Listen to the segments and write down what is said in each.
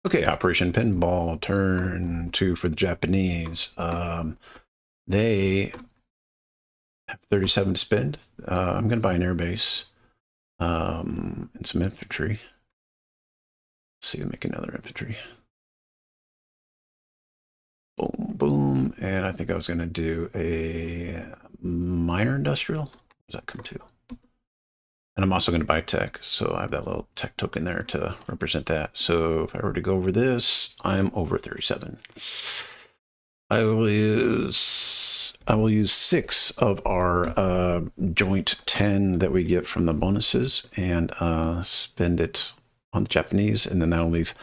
Okay, Operation Pinball, turn 2 for the Japanese. They have 37 to spend. I'm going to buy an airbase and some infantry. Let's see, make another infantry. Boom, boom. And I think I was going to do a minor industrial. What does that come to? And I'm also going to buy tech. So I have that little tech token there to represent that. So if I were to go over this, I'm over 37. I will use 6 of our joint 10 that we get from the bonuses and spend it on the Japanese, and then that'll leave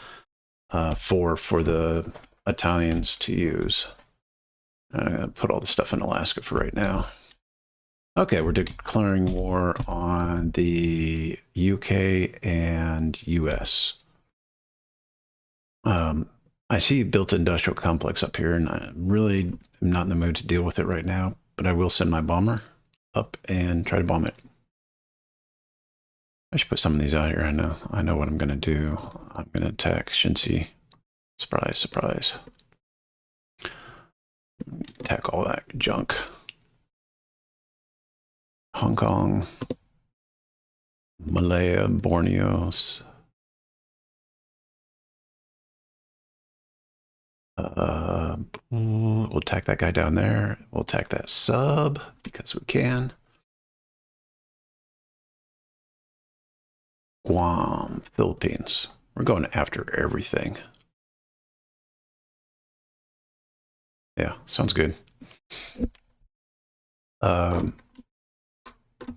4 for the Italians to use. I'm gonna put all the stuff in Alaska for right now. Okay, we're declaring war on the UK and US. I see you built an industrial complex up here, and I really am not in the mood to deal with it right now, but I will send my bomber up and try to bomb it. I should put some of these out here. I know what I'm going to do. I'm going to attack Shinsi. Surprise, surprise. Attack all that junk. Hong Kong, Malaya, Borneo. We'll attack that guy down there. We'll attack that sub because we can. Guam, Philippines. We're going after everything. Yeah, sounds good.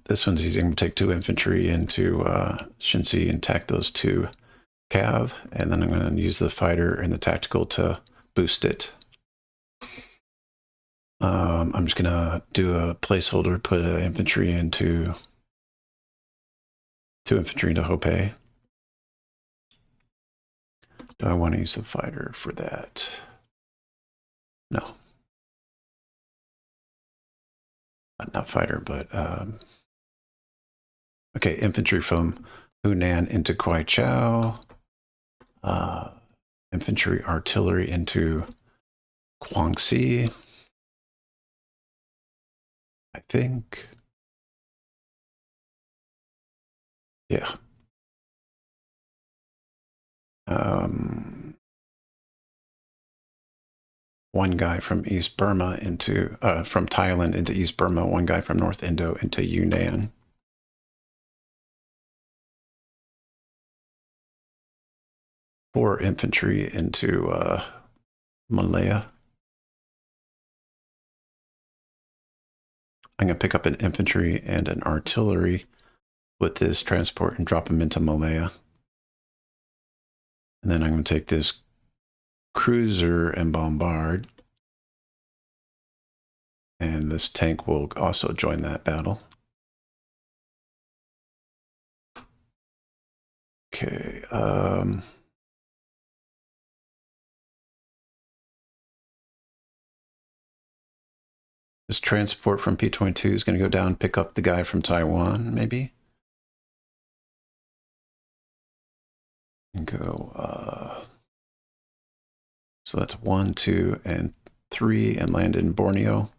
This one's easy. I'm going to take 2 infantry into Shinsi and attack those 2 cav, and then I'm going to use the fighter and the tactical to boost it. I'm just going to do a placeholder, put an infantry into 2 infantry into Hope. Do I want to use the fighter for that? No. Not fighter, but okay, infantry from Hunan into Kwaichao. Infantry artillery into Guangxi. I think. Yeah. One guy from East Burma into, from Thailand into East Burma, one guy from North Indo into Yunnan. Four infantry into Malaya. I'm going to pick up an infantry and an artillery with this transport and drop them into Malaya. And then I'm going to take this cruiser and bombard. And this tank will also join that battle. Okay. This transport from P-22 is going to go down and pick up the guy from Taiwan, maybe? And go, so that's 1, 2, and 3, and land in Borneo.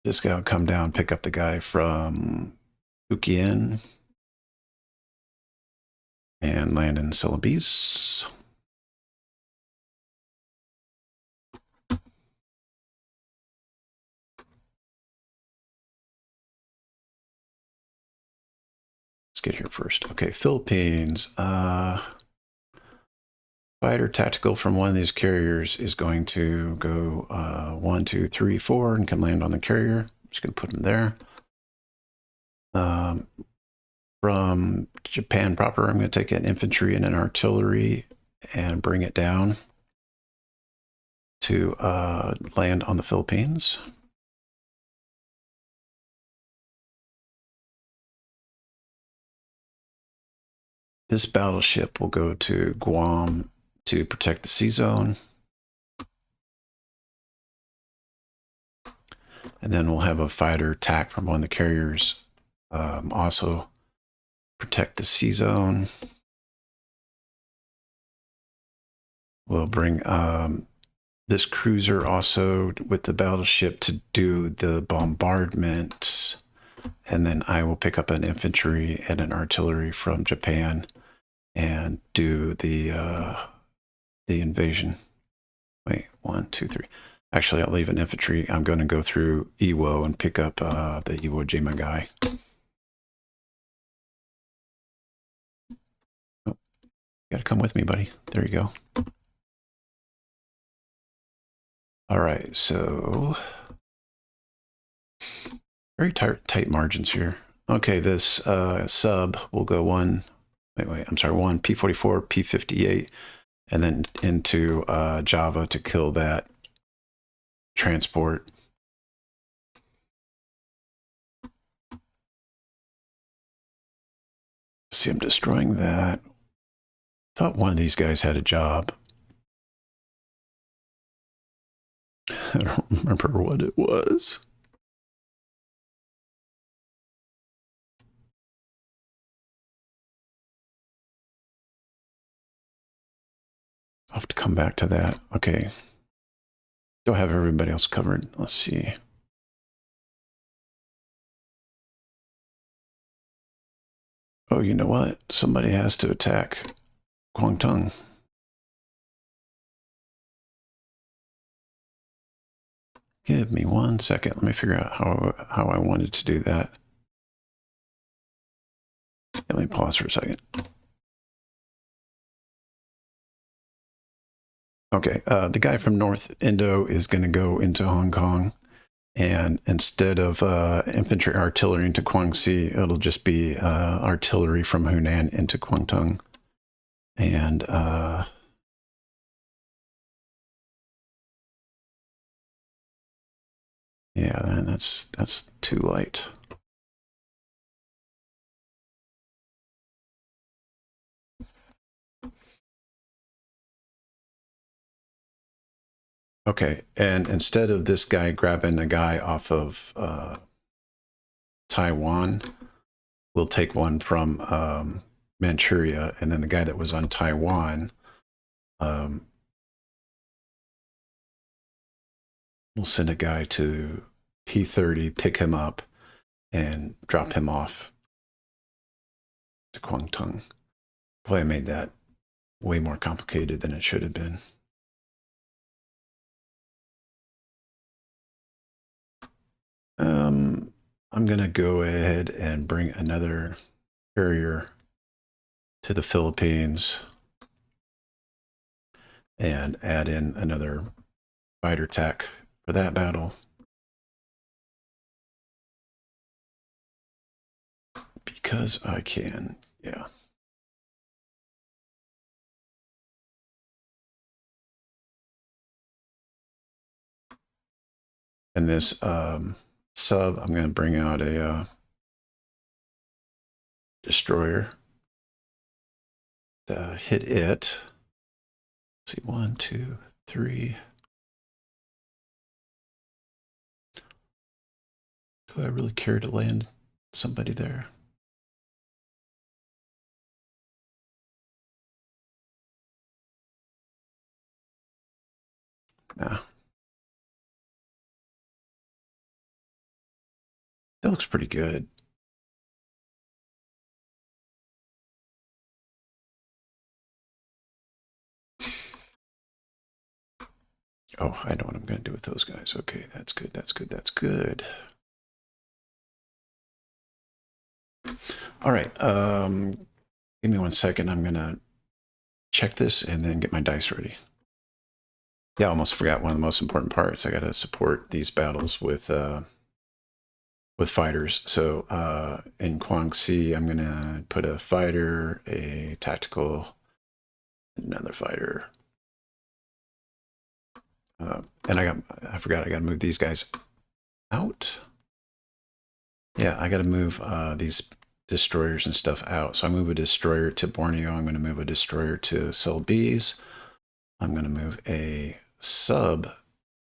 This guy will come down, pick up the guy from Ukien, and land in Celebes. Let's get here first. Okay, Philippines. Fighter tactical from one of these carriers is going to go 1, 2, 3, 4, and can land on the carrier. I'm just going to put him there. From Japan proper, I'm going to take an infantry and an artillery and bring it down to land on the Philippines. This battleship will go to Guam to protect the sea zone. And then we'll have a fighter attack from one of the carriers also protect the sea zone. We'll bring this cruiser also with the battleship to do the bombardment. And then I will pick up an infantry and an artillery from Japan and do the invasion. Wait, 1, 2, 3. Actually, I'll leave an infantry. I'm going to go through Iwo and pick up the Iwo Jima guy. Oh, you got to come with me, buddy. There you go. All right, so very tight margins here. Okay, this sub will go one P-44, P-58, and then into Java to kill that transport. See, I'm destroying that. Thought one of these guys had a job. I don't remember what it was. I'll have to come back to that. Okay. Don't have everybody else covered. Let's see. Oh, you know what? Somebody has to attack Guangdong. Give me 1 second. Let me figure out how I wanted to do that. Let me pause for a second. Okay, the guy from North Indo is going to go into Hong Kong, and instead of infantry artillery into Guangxi, it'll just be artillery from Hunan into Guangdong. And yeah, and that's too light. Okay, and instead of this guy grabbing a guy off of Taiwan, we'll take one from Manchuria, and then the guy that was on Taiwan, we'll send a guy to P30, pick him up, and drop him off to Guangdong. Boy, I made that way more complicated than it should have been. I'm going to go ahead and bring another carrier to the Philippines and add in another fighter tech for that battle. Because I can, yeah. And this sub, I'm going to bring out a destroyer to hit it. Let's see, 1, 2, 3. Do I really care to land somebody there? Nah. That looks pretty good. Oh, I know what I'm going to do with those guys. Okay, that's good, that's good, that's good. All right, give me 1 second. I'm going to check this and then get my dice ready. Yeah, I almost forgot one of the most important parts. I got to support these battles with fighters. So in Guangxi, I'm going to put a fighter, a tactical, another fighter. And I forgot I got to move these guys out. Yeah, I got to move these destroyers and stuff out. So I move a destroyer to Borneo. I'm going to move a destroyer to Celebes. I'm going to move a sub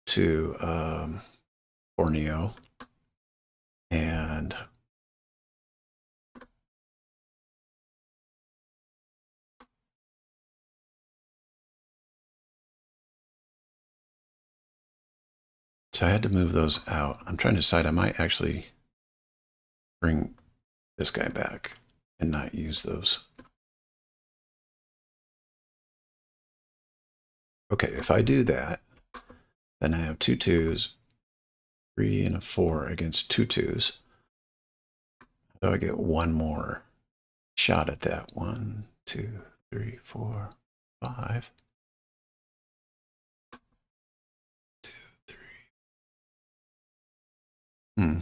to Borneo. And So I had to move those out. I'm trying to decide, I might actually bring this guy back and not use those. Okay, if I do that, then I have 2 2s, 3 and a 4 against 2 2s. So I get one more shot at that. 1, 2, 3, 4, 5. 2, 3. Hmm.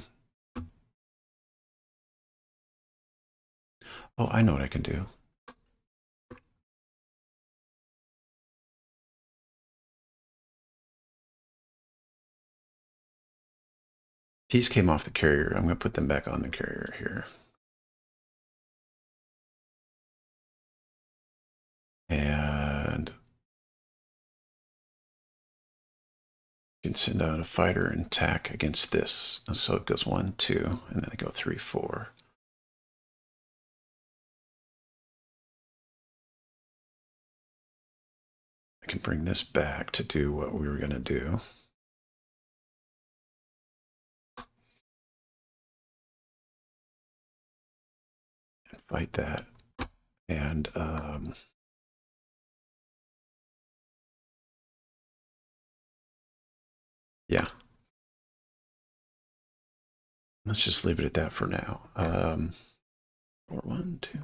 Oh, I know what I can do. These came off the carrier. I'm going to put them back on the carrier here. And you can send out a fighter and attack against this. So it goes 1, 2, and then I go 3, 4. I can bring this back to do what we were going to do. And fight that. And yeah. Let's just leave it at that for now. 1, 2.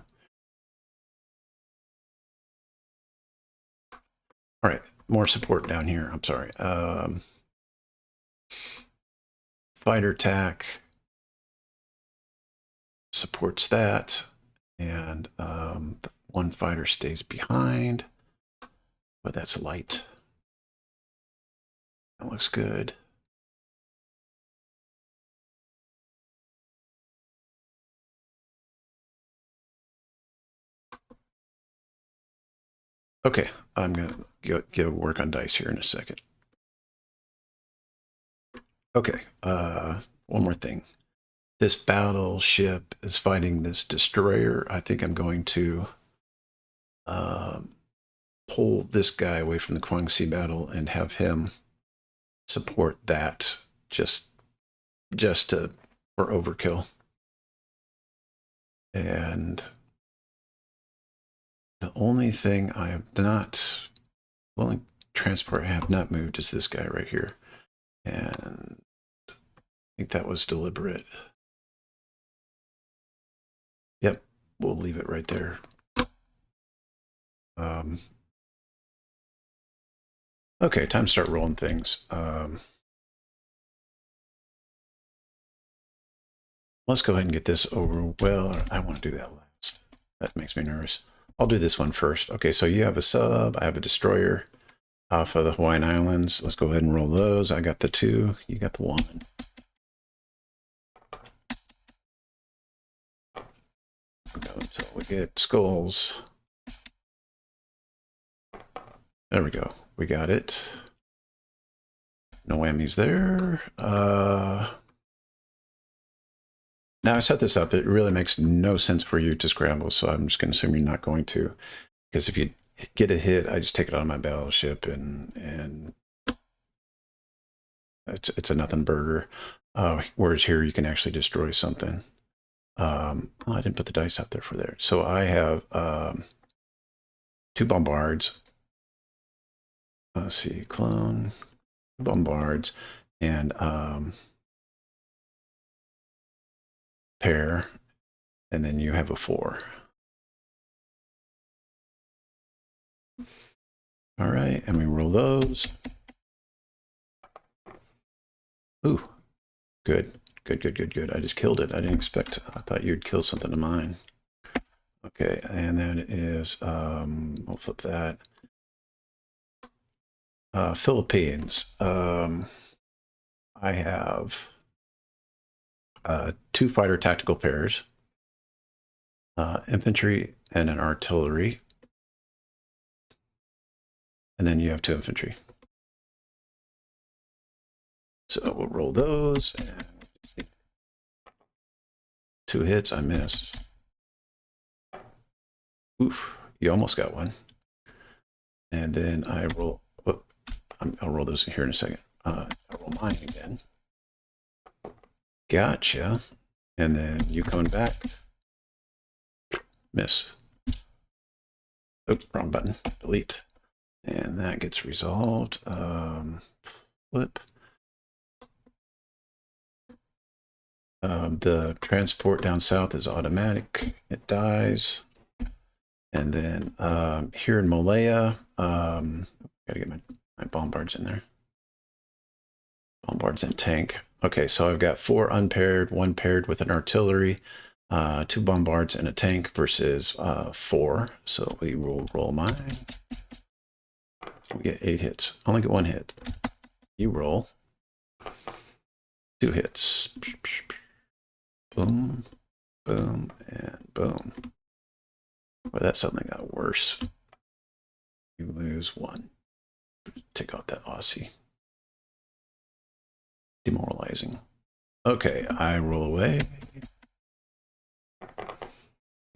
All right, more support down here. I'm sorry. Fighter attack supports that, and the one fighter stays behind, but that's light. That looks good. Okay, I'm going to get work on dice here in a second. Okay, one more thing. This battleship is fighting this destroyer. I think I'm going to pull this guy away from the Guangxi battle and have him support that just for overkill. And the only thing I have not, the only transport I have not moved is this guy right here. And I think that was deliberate. Yep, we'll leave it right there. Okay, time to start rolling things. Let's go ahead and get this over. Well, I want to do that last. That makes me nervous. I'll do this one first. Okay, so you have a sub, I have a destroyer off of the Hawaiian Islands. Let's go ahead and roll those. I got the 2, you got the 1. So we get skulls. There we go. We got it. No whammies there. Now I set this up. It really makes no sense for you to scramble, so I'm just going to assume you're not going to. Because if you get a hit, I just take it on my battleship, and it's a nothing burger. Whereas here you can actually destroy something. Oh, I didn't put the dice out there for there. So I have 2 bombards. Let's see, clone, bombards, and pair, and then you have a 4. All right, and we roll those. Ooh, good, good, good, good, good. I just killed it. I didn't expect, I thought you'd kill something of mine. Okay, and then it is, we'll flip that. Philippines. I have 2 fighter tactical pairs, infantry and an artillery. And then you have 2 infantry. So we'll roll those. And 2 hits, I miss. Oof, you almost got one. And then I roll, I'll roll those here in a second. roll mine again. Gotcha. And then you coming back. Miss. Oop, wrong button. Delete. And that gets resolved. Flip. The transport down south is automatic. It dies. And then here in Malaya, gotta get my bombards in there. Bombards and tank. Okay, so I've got 4 unpaired, 1 paired with an artillery, 2 bombards and a tank versus 4. So we will roll mine. We get 8 hits. Only get 1 hit. You roll 2 hits. Boom, boom, and boom. Well, that suddenly got worse. You lose 1. Take out that Aussie. Demoralizing. Okay, I roll away.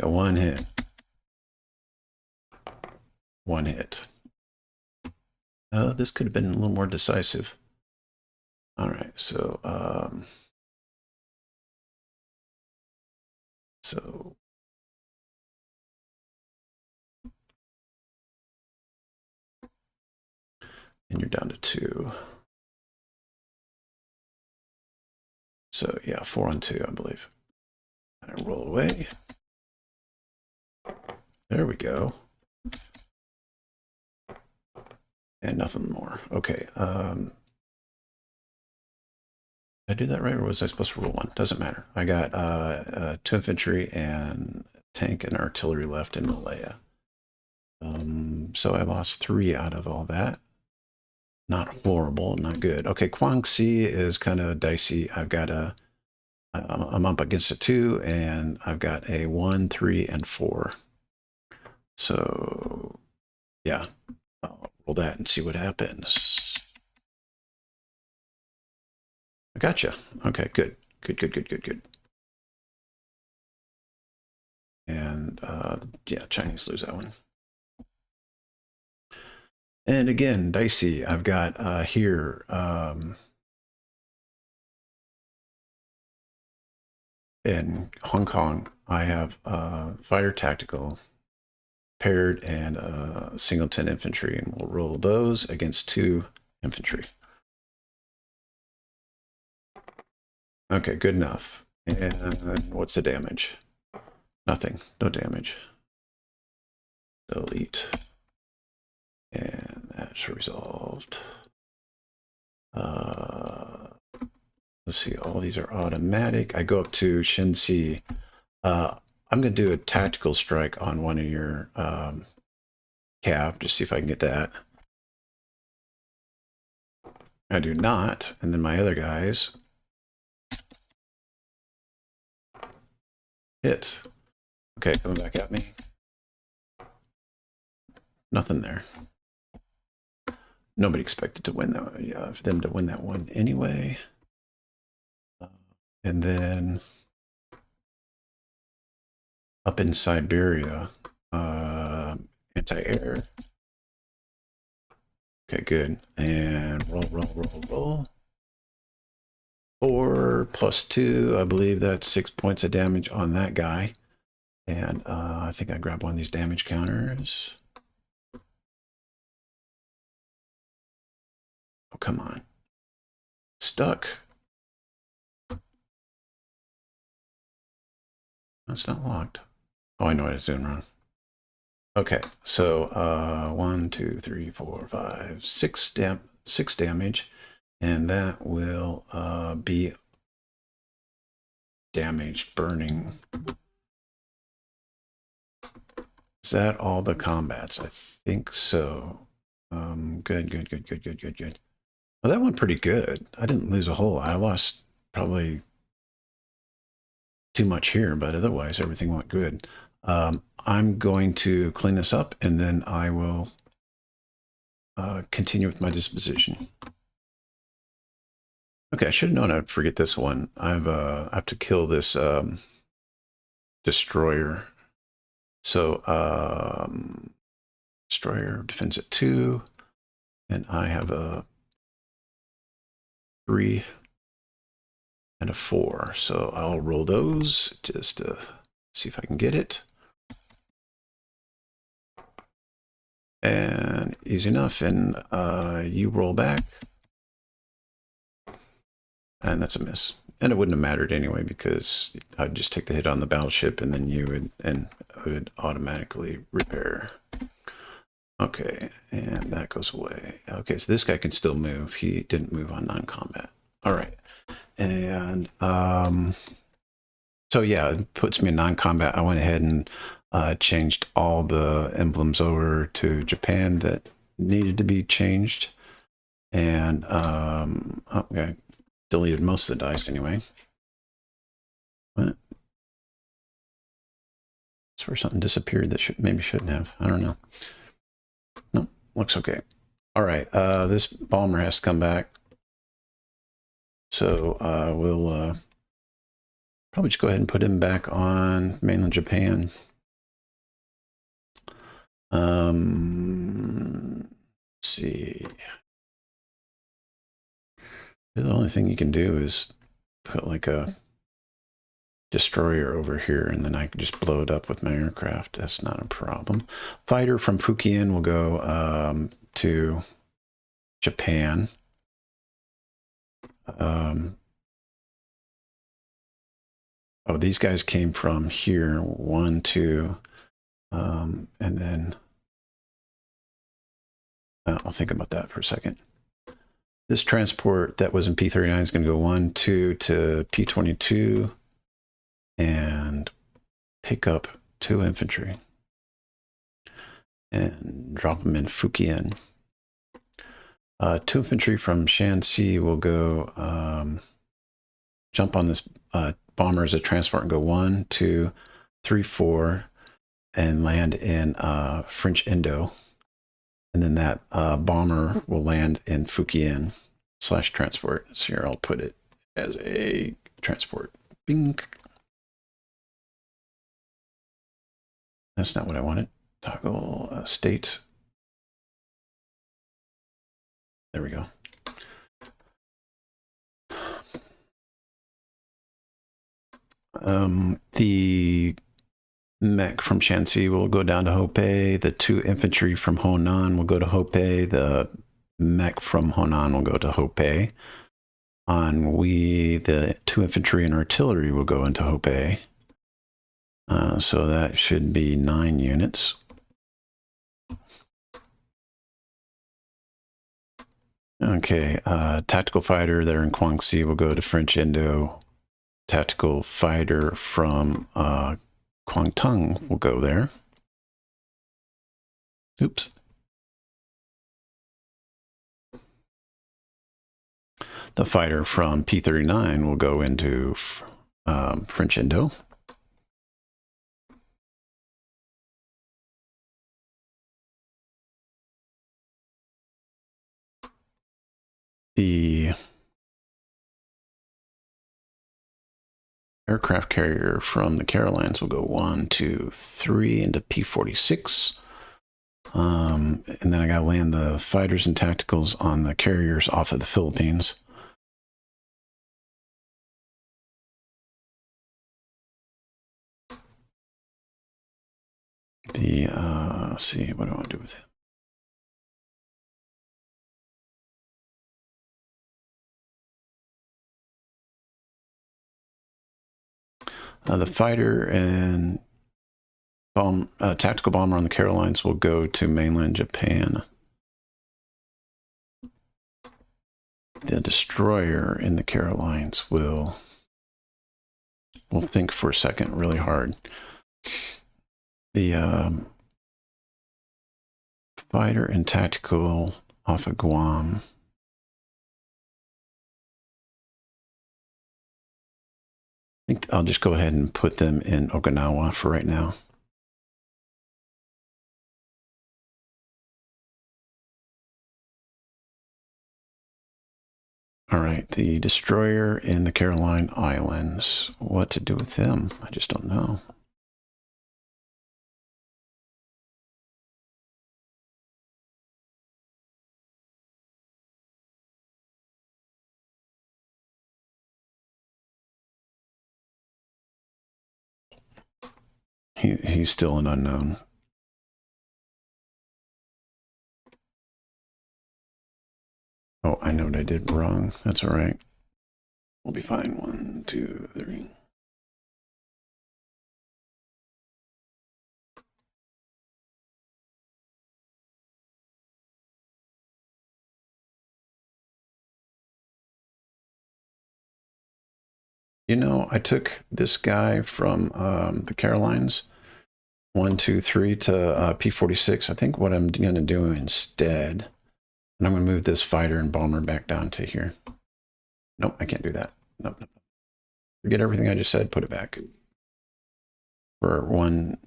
Got 1 hit. 1 hit. This could have been a little more decisive. All right, so and you're down to 2. So yeah, 4 on 2, I believe. I roll away. There we go. And nothing more. Okay. Did I do that right, or was I supposed to roll 1? Doesn't matter. I got 2 infantry and tank and artillery left in Malaya. So I lost 3 out of all that. Not horrible, not good. Okay, Guangxi is kind of dicey. I've got I'm up against a 2, and I've got a 1, 3, and 4. So yeah, I'll roll that and see what happens. I gotcha. Okay, good. Good. And yeah, Chinese lose that one. And again, dicey. I've got here in Hong Kong, I have fighter tactical paired and singleton infantry, and we'll roll those against 2 infantry. Okay, good enough. And what's the damage? Nothing. No damage. Delete. And that's resolved. Let's see, all these are automatic. I go up to Shenxi. I'm going to do a tactical strike on one of your cav, just see if I can get that. I do not. And then my other guys hit. Okay, coming back at me. Nothing there. Nobody expected to win that. Yeah, for them to win that one anyway. And then up in Siberia, anti-air. Okay, good. And roll. 4 plus 2, I believe that's 6 points of damage on that guy. And I think I grabbed one of these damage counters. Oh, come on. Stuck. That's not locked. Oh, I know what it's doing wrong. Okay, so 1, 2, 3, 4, 5, 6 damage, and that will be damage burning. Is that all the combats? I think so. Good. Well, that went pretty good. I didn't lose a whole lot. I lost probably too much here, but otherwise everything went good. I'm going to clean this up, and then I will continue with my disposition. Okay, I should have known I'd forget this one. I have to kill this destroyer. So destroyer defends at 2, and I have a 3, and a 4. So I'll roll those just to see if I can get it. And easy enough. And you roll back. And that's a miss. And it wouldn't have mattered anyway, because I'd just take the hit on the battleship and then you would automatically repair. Okay, and that goes away. Okay, so this guy can still move. He didn't move on non-combat. All right. And so yeah, it puts me in non-combat. I went ahead and changed all the emblems over to Japan that needed to be changed. And okay, deleted most of the dice anyway. What? That's where something disappeared that maybe shouldn't have. I don't know. No, looks okay. All right, this bomber has to come back. So we'll probably just go ahead and put him back on mainland Japan. Let's see. The only thing you can do is put like a destroyer over here, and then I can just blow it up with my aircraft. That's not a problem. Fighter from Fujian will go to Japan. Oh, these guys came from here. 1, 2, and then I'll think about that for a second. This transport that was in P-39 is going to go 1, 2 to P-22 and pick up 2 infantry and drop them in Fujian. 2 infantry from Shanxi will go jump on this bomber as a transport and go 1, 2, 3, 4 and land in French Indo. And then that bomber will land in Fujian / transport. So here I'll put it as a transport. Bing. That's not what I wanted. Toggle state. There we go. The mech from Shanxi will go down to Hopei. The 2 infantry from Honan will go to Hopei. The mech from Honan will go to Hopei. On the 2 infantry and artillery will go into Hopei. So that should be 9 units. Okay, tactical fighter that are in Guangxi will go to French Indo. Tactical fighter from Kwangtung will go there. Oops. The fighter from P-39 will go into French Indo. The aircraft carrier from the Carolines will go 1, 2, 3 into P-46. And then I gotta land the fighters and tacticals on the carriers off of the Philippines. Let's see, what do I want to do with it? The fighter and tactical bomber on the Carolines will go to mainland Japan. The destroyer in the Carolines will think for a second really hard. The fighter and tactical off of Guam. I think I'll just go ahead and put them in Okinawa for right now. All right, the destroyer in the Caroline Islands. What to do with them? I just don't know. He's still an unknown. Oh, I know what I did wrong. That's all right. We'll be fine. 1, 2, 3. You know, I took this guy from the Carolines, 1, 2, 3 to P46. I think what I'm going to do instead, and I'm going to move this fighter and bomber back down to here. Nope, I can't do that. Nope, nope. Forget everything I just said. Put it back. For one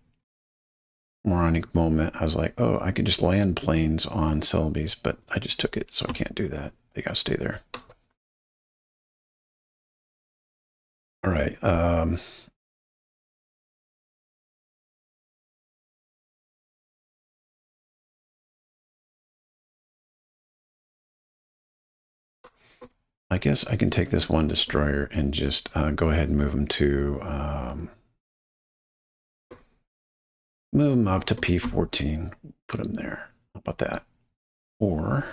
moronic moment, I was like, oh, I could just land planes on Selby's, but I just took it, so I can't do that. They got to stay there. All right. I guess I can take this one destroyer and just go ahead and move them to move them up to P14. Put them there. How about that? Or,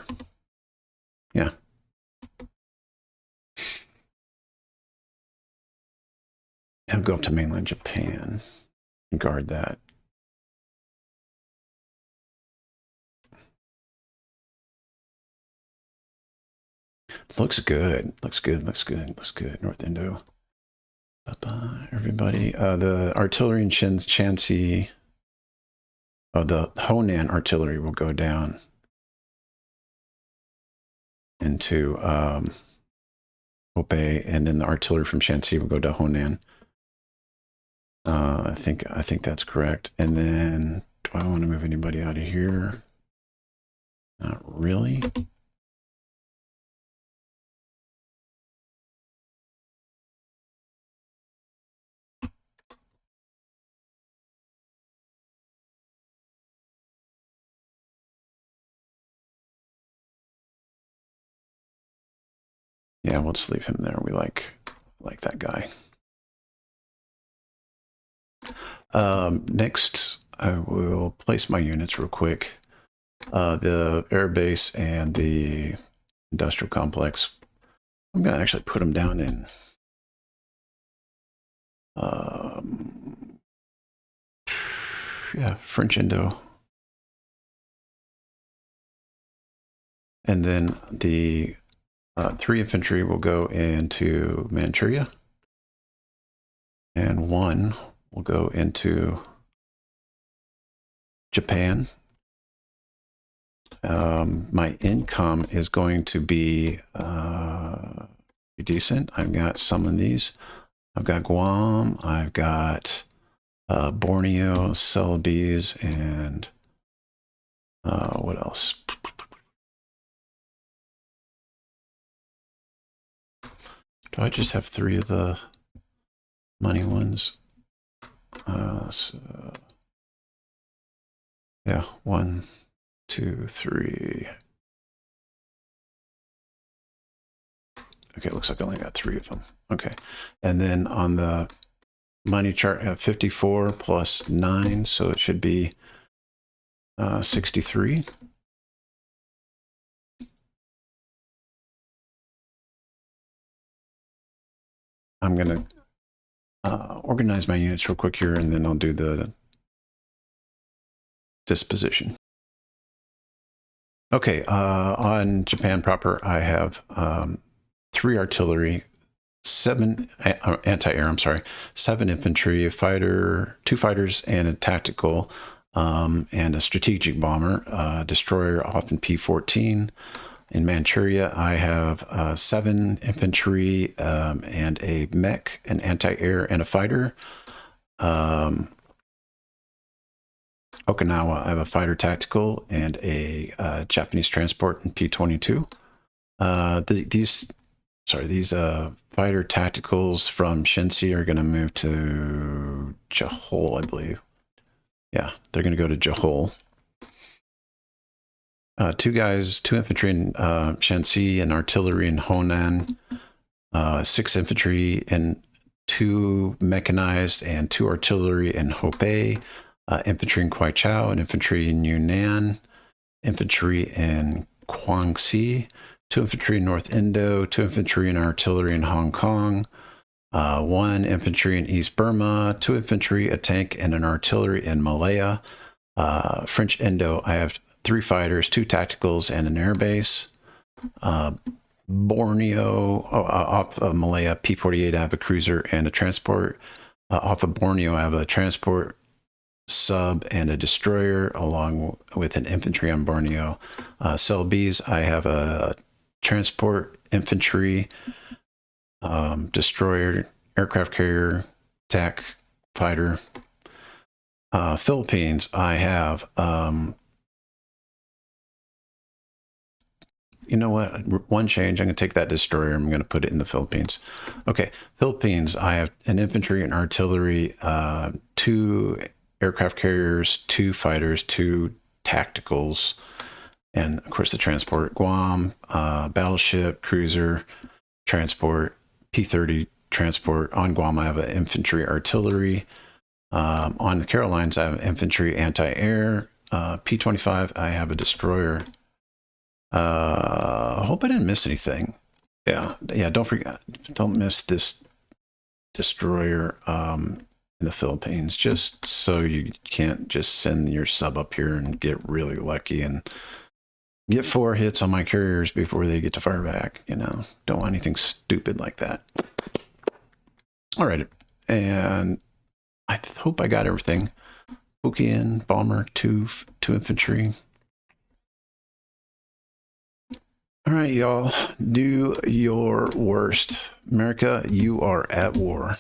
yeah. I'll go up to mainland Japan and guard that. Looks good. Looks good. Looks good. Looks good. North Indo. Bye-bye, everybody. The artillery in Shanxi, the Honan artillery will go down into Obey, and then the artillery from Shanxi will go to Honan. I think that's correct. And then, do I want to move anybody out of here? Not really. Yeah, we'll just leave him there. We like that guy. Next, I will place my units real quick. The air base and the industrial complex. I'm going to actually put them down in yeah, French Indo. And then the 3 infantry will go into Manchuria. And 1 will go into Japan. My income is going to be decent. I've got some of these. I've got Guam, I've got Borneo, Celebes, and what else? Do I just have 3 of the money ones? So, yeah, 1, 2, 3. Okay, looks like I only got 3 of them. Okay, and then on the money chart, I have 54 plus 9, so it should be 63. I'm going to organize my units real quick here, and then I'll do the disposition. Okay, on Japan proper, I have 3 artillery, 7 anti-air, I'm sorry, 7 infantry, a fighter, 2 fighters, and a tactical, and a strategic bomber, destroyer off in P14. In Manchuria, I have 7 infantry and a mech, an anti-air, and a fighter. Okinawa, I have a fighter tactical and a Japanese transport in P22. These fighter tacticals from Shinsi are going to move to Johol, I believe. Yeah, they're going to go to Johol. 2 guys, 2 infantry in Shanxi and artillery in Honan. 6 infantry and 2 mechanized and 2 artillery in Hubei, infantry in Kwaichao, and infantry in Yunnan, infantry in Guangxi, 2 infantry in North Indo, 2 infantry and artillery in Hong Kong, 1 infantry in East Burma, 2 infantry, a tank, and an artillery in Malaya. French Indo, I have 3 fighters, 2 tacticals, and an air base. Borneo, off of Malaya, P-48, I have a cruiser and a transport. Off of Borneo, I have a transport, sub, and a destroyer, along with an infantry on Borneo. Celebes, I have a transport, infantry, destroyer, aircraft carrier, attack fighter. Philippines, I have, you know what? One change. I'm going to take that destroyer. I'm going to put it in the Philippines. Okay. Philippines, I have an infantry and artillery, 2 aircraft carriers, 2 fighters, 2 tacticals, and of course the transport. Guam, battleship, cruiser, transport, P-30 transport. On Guam, I have an infantry artillery. On the Carolines, I have infantry anti-air. P-25, I have a destroyer. I hope I didn't miss anything. Yeah, don't forget, don't miss this destroyer in the Philippines, just so you can't just send your sub up here and get really lucky and get 4 hits on my carriers before they get to fire back. You know, don't want anything stupid like that. All right, and I hope I got everything. Fukian, bomber, 2 infantry. All right, y'all, do your worst. America, you are at war.